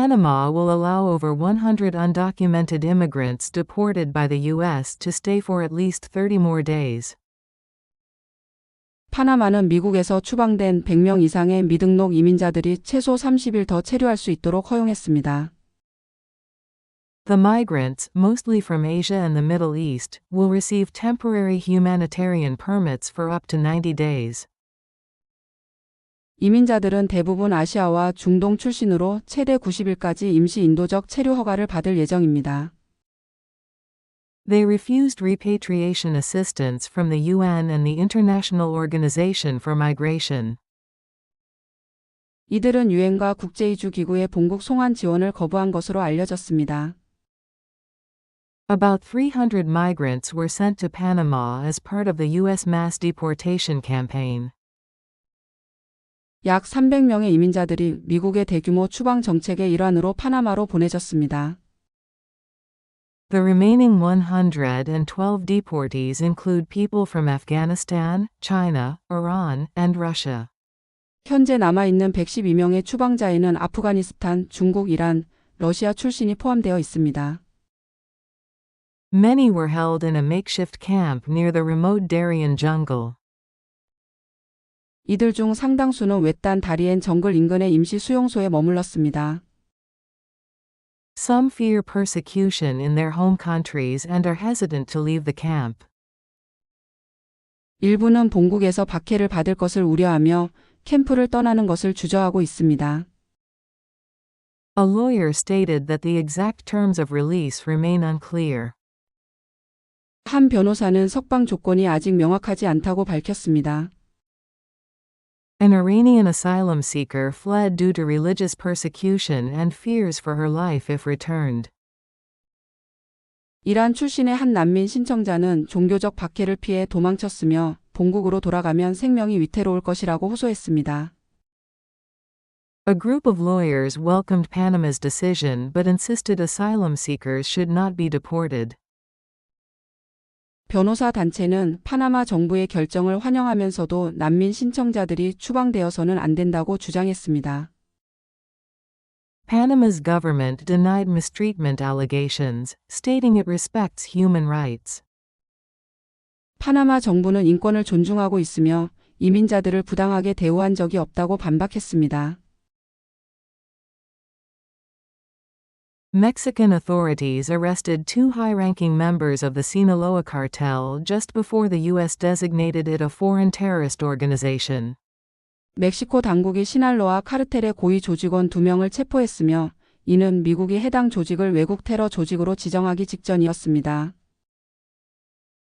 Panama will allow over 100 undocumented immigrants deported by the U.S. to stay for at least 30 more days. 파나마는 미국에서 추방된 100명 이상의 미등록 이민자들이 최소 30일 더 체류할 수 있도록 허용했습니다. The migrants, mostly from Asia and the Middle East, will receive temporary humanitarian permits for up to 90 days. 이민자들은 대부분 아시아와 중동 출신으로 최대 90일까지 임시 인도적 체류 허가를 받을 예정입니다. They refused repatriation assistance from the UN and the International Organization for Migration. 이들은 유엔과 국제이주기구의 본국 송환 지원을 거부한 것으로 알려졌습니다. About 300 migrants were sent to Panama as part of the U.S. mass deportation campaign. 약 300명의 이민자들이 미국의 대규모 추방 정책의 일환으로 파나마로 보내졌습니다. The remaining 112 deportees include people from Afghanistan, China, Iran, and Russia. 현재 남아있는 112명의 추방자에는 아프가니스탄, 중국, 이란, 러시아 출신이 포함되어 있습니다. Many were held in a makeshift camp near the remote Darien jungle. 이들 중 상당수는 외딴 다리엔 정글 인근의 임시 수용소에 머물렀습니다. Some fear persecution in their home countries and are hesitant to leave the camp. 일부는 본국에서 박해를 받을 것을 우려하며 캠프를 떠나는 것을 주저하고 있습니다. A lawyer stated that the exact terms of release remain unclear. 한 변호사는 석방 조건이 아직 명확하지 않다고 밝혔습니다. An Iranian asylum seeker fled due to religious persecution and fears for her life if returned. 이란 출신의 한 난민 신청자는 종교적 박해를 피해 도망쳤으며 본국으로 돌아가면 생명이 위태로울 것이라고 호소했습니다. A group of lawyers welcomed Panama's decision but insisted asylum seekers should not be deported. 변호사 단체는 파나마 정부의 결정을 환영하면서도 난민 신청자들이 추방되어서는 안 된다고 주장했습니다. Panama's government denied mistreatment allegations, stating it respects human rights. 파나마 정부는 인권을 존중하고 있으며 이민자들을 부당하게 대우한 적이 없다고 반박했습니다. Mexican authorities arrested two high-ranking members of the Sinaloa cartel just before the U.S. designated it a foreign terrorist organization. 멕시코 당국이 시날로아 카르텔의 고위 조직원 2명을 체포했으며 이는 미국이 해당 조직을 외국 테러 조직으로 지정하기 직전이었습니다.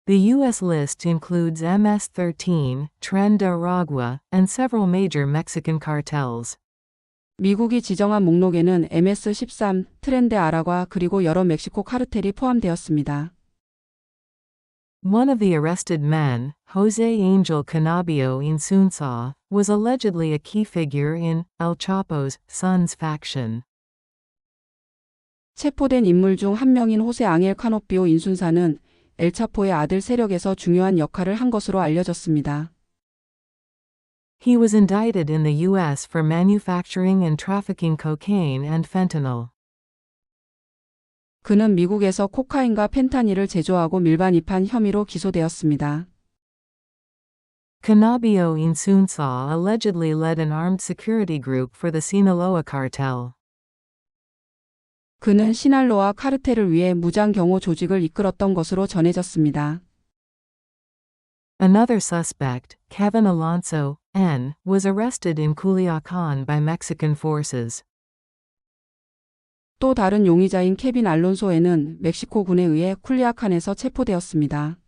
The U.S. list includes MS-13, Tren de Aragua, and several major Mexican cartels. 미국이 지정한 목록에는 MS-13, 트렌데 아라과 그리고 여러 멕시코 카르텔이 포함되었습니다. One of the arrested men, Jose Angel Cannabio Insunza, was allegedly a key figure in El Chapo's Sons faction. 체포된 인물 중 한 명인 호세 앙헬 카노피오 인순사는 엘차포의 아들 세력에서 중요한 역할을 한 것으로 알려졌습니다. He was indicted in the U.S. for manufacturing and trafficking cocaine and fentanyl. 그는 미국에서 코카인과 펜타닐을 제조하고 밀반입한 혐의로 기소되었습니다. Cannabio Insunza allegedly led an armed security group for the Sinaloa cartel. 그는 시날로아 카르텔을 위해 무장 경호 조직을 이끌었던 것으로 전해졌습니다. Another suspect, Kevin Alonso, N., was arrested in Culiacan by Mexican forces. 또 다른 용의자인 케빈 알론소에는 멕시코 군에 의해 쿨리아칸에서 체포되었습니다.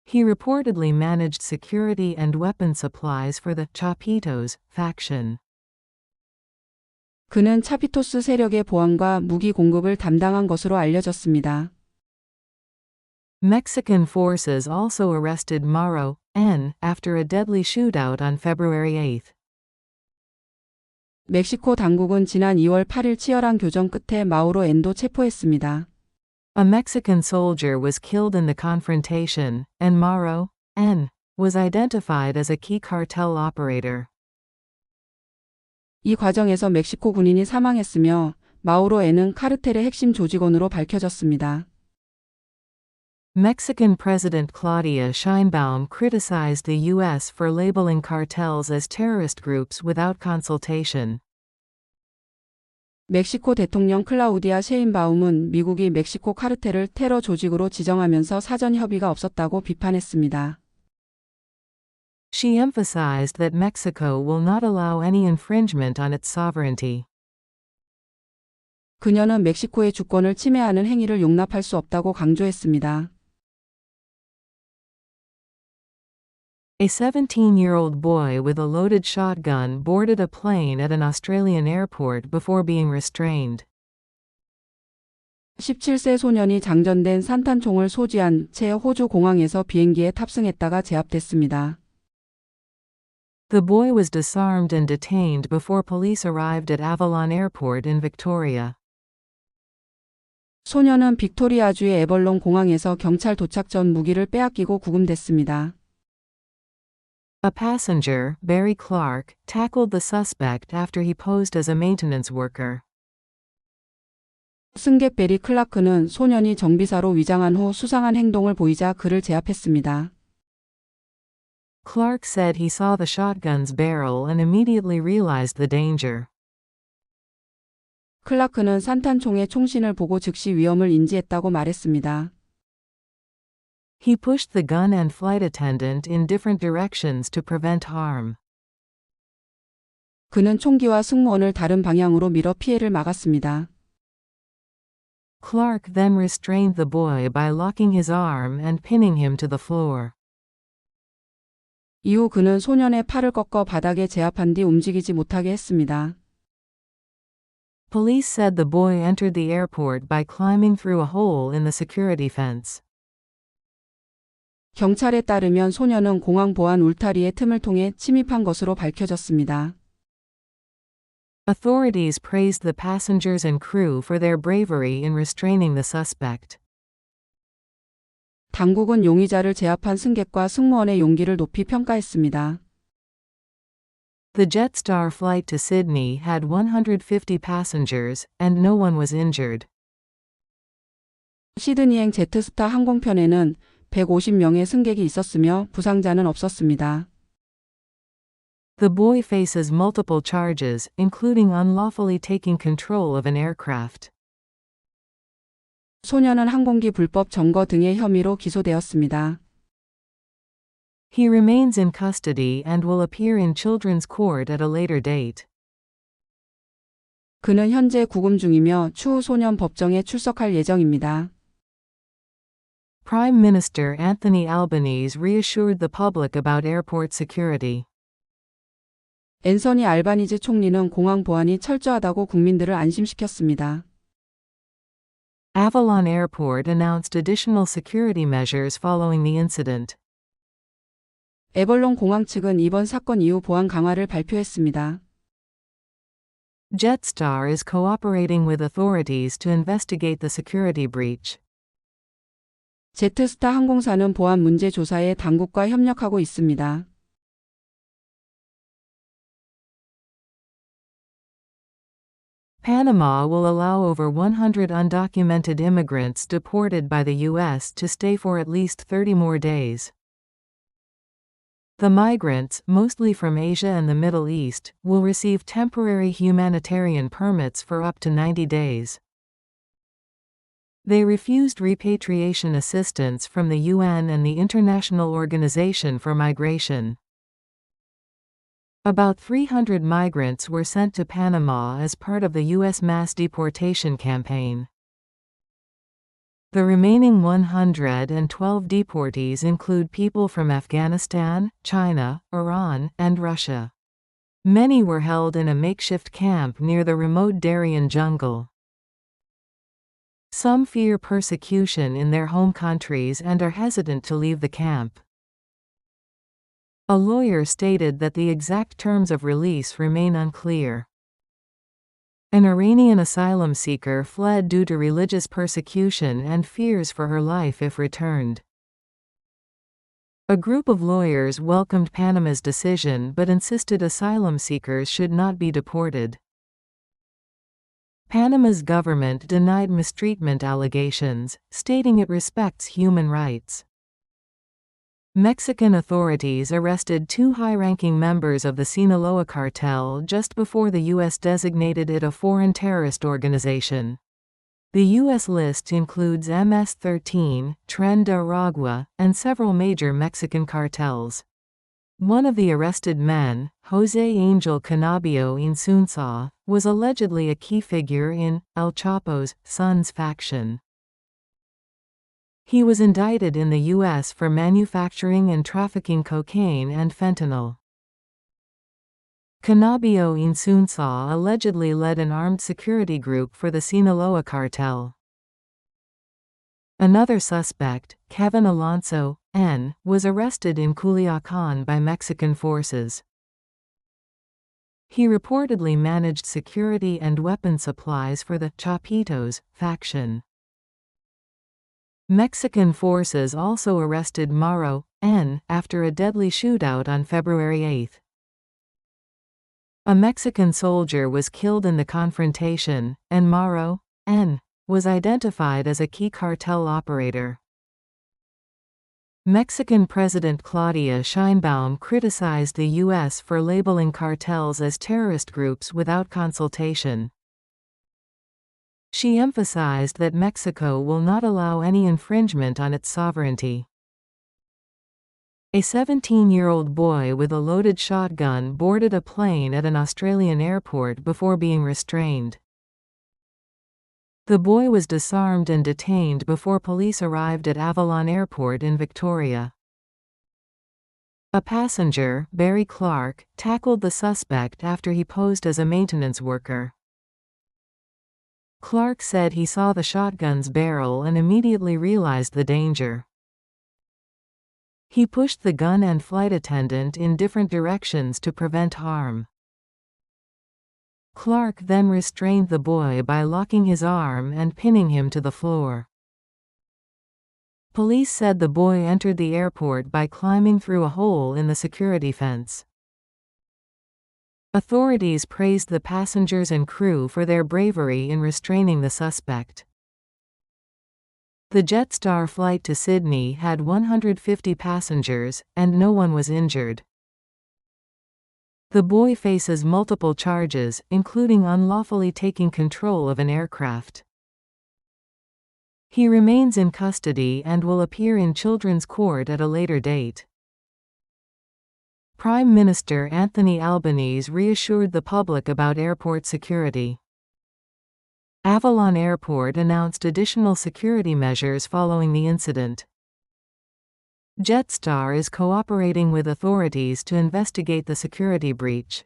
He reportedly managed security and weapon supplies for the Chapitos faction. 그는 차피토스 세력의 보안과 무기 공급을 담당한 것으로 알려졌습니다. Mexican forces also arrested Mauro, N., after a deadly shootout on February 8. 멕시코 당국은 지난 2월 8일 치열한 교전 끝에 마우로 엔도 체포했습니다. A Mexican soldier was killed in the confrontation, and Mauro, N., was identified as a key cartel operator. 이 과정에서 멕시코 군인이 사망했으며 마우로 N은 카르텔의 핵심 조직원으로 밝혀졌습니다. Mexican President Claudia Sheinbaum criticized the U.S. for labeling cartels as terrorist groups without consultation. 멕시코 대통령 클라우디아 셰인바움은 미국이 멕시코 카르텔을 테러 조직으로 지정하면서 사전 협의가 없었다고 비판했습니다. She emphasized that Mexico will not allow any infringement on its sovereignty. 그녀는 멕시코의 주권을 침해하는 행위를 용납할 수 없다고 강조했습니다. A 17-year-old boy with a loaded shotgun boarded a plane at an Australian airport before being restrained. 17세 소년이 장전된 산탄총을 소지한 채 호주 공항에서 비행기에 탑승했다가 제압됐습니다. The boy was disarmed and detained before police arrived at Avalon Airport in Victoria. 소년은 빅토리아주의 에벌론 공항에서 경찰 도착 전 무기를 빼앗기고 구금됐습니다. A passenger, Barry Clark, tackled the suspect after he posed as a maintenance worker. 승객 베리 클라크는 소년이 정비사로 위장한 후 수상한 행동을 보이자 그를 제압했습니다. Clark said he saw the shotgun's barrel and immediately realized the danger. 클라크는 산탄총의 총신을 보고 즉시 위험을 인지했다고 말했습니다. He pushed the gun and flight attendant in different directions to prevent harm. 그는 총기와 승무원을 다른 방향으로 밀어 피해를 막았습니다. Clark then restrained the boy by locking his arm and pinning him to the floor. 이후 그는 소년의 팔을 꺾어 바닥에 제압한 뒤 움직이지 못하게 했습니다. Police said the boy entered the airport by climbing through a hole in the security fence. 경찰에 따르면 소년은 공항 보안 울타리의 틈을 통해 침입한 것으로 밝혀졌습니다. Authorities praised the passengers and crew for their bravery in restraining the suspect. 당국은 용의자를 제압한 승객과 승무원의 용기를 높이 평가했습니다. The Jetstar flight to Sydney had 150 passengers, and no one was injured. 시드니행 제트스타 항공편에는 150명의 승객이 있었으며 부상자는 없었습니다. The boy faces multiple charges, including unlawfully taking control of an aircraft. 소년은 항공기 불법 점거 등의 혐의로 기소되었습니다. He remains in custody and will appear in children's court at a later date. 그는 현재 구금 중이며 추후 소년 법정에 출석할 예정입니다. Prime Minister Anthony Albanese reassured the public about airport security. 앤서니 알바니즈 총리는 공항 보안이 철저하다고 국민들을 안심시켰습니다. Avalon Airport announced additional security measures following the incident. 에벌론 공항 측은 이번 사건 이후 보안 강화를 발표했습니다. Jetstar is cooperating with authorities to investigate the security breach. 제트스타 항공사는 보안 문제 조사에 당국과 협력하고 있습니다. Panama will allow over 100 undocumented immigrants deported by the U.S. to stay for at least 30 more days. The migrants, mostly from Asia and the Middle East, will receive temporary humanitarian permits for up to 90 days. They refused repatriation assistance from the UN and the International Organization for Migration. About 300 migrants were sent to Panama as part of the U.S. mass deportation campaign. The remaining 112 deportees include people from Afghanistan, China, Iran, and Russia. Many were held in a makeshift camp near the remote Darien jungle. Some fear persecution in their home countries and are hesitant to leave the camp. A lawyer stated that the exact terms of release remain unclear. An Iranian asylum seeker fled due to religious persecution and fears for her life if returned. A group of lawyers welcomed Panama's decision but insisted asylum seekers should not be deported. Panama's government denied mistreatment allegations, stating it respects human rights. Mexican authorities arrested two high-ranking members of the Sinaloa cartel just before the U.S. designated it a foreign terrorist organization. The U.S. list includes MS-13, Tren de Aragua, and several major Mexican cartels. One of the arrested men, Jose Angel Cannabio Insunza, was allegedly a key figure in El Chapo's Sons faction. He was indicted in the U.S. for manufacturing and trafficking cocaine and fentanyl. Cannabio Insunza allegedly led an armed security group for the Sinaloa cartel. Another suspect, Kevin Alonso, N., was arrested in Culiacan by Mexican forces. He reportedly managed security and weapon supplies for the Chapitos faction. Mexican forces also arrested Mauro, N., after a deadly shootout on February 8. A Mexican soldier was killed in the confrontation, and Mauro, N., was identified as a key cartel operator. Mexican President Claudia Sheinbaum criticized the U.S. for labeling cartels as terrorist groups without consultation. She emphasized that Mexico will not allow any infringement on its sovereignty. A 17-year-old boy with a loaded shotgun boarded a plane at an Australian airport before being restrained. The boy was disarmed and detained before police arrived at Avalon Airport in Victoria. A passenger, Barry Clark, tackled the suspect after he posed as a maintenance worker. Clark said he saw the shotgun's barrel and immediately realized the danger. He pushed the gun and flight attendant in different directions to prevent harm. Clark then restrained the boy by locking his arm and pinning him to the floor. Police said the boy entered the airport by climbing through a hole in the security fence. Authorities praised the passengers and crew for their bravery in restraining the suspect. The Jetstar flight to Sydney had 150 passengers, and no one was injured. The boy faces multiple charges, including unlawfully taking control of an aircraft. He remains in custody and will appear in children's court at a later date. Prime Minister Anthony Albanese reassured the public about airport security. Avalon Airport announced additional security measures following the incident. Jetstar is cooperating with authorities to investigate the security breach.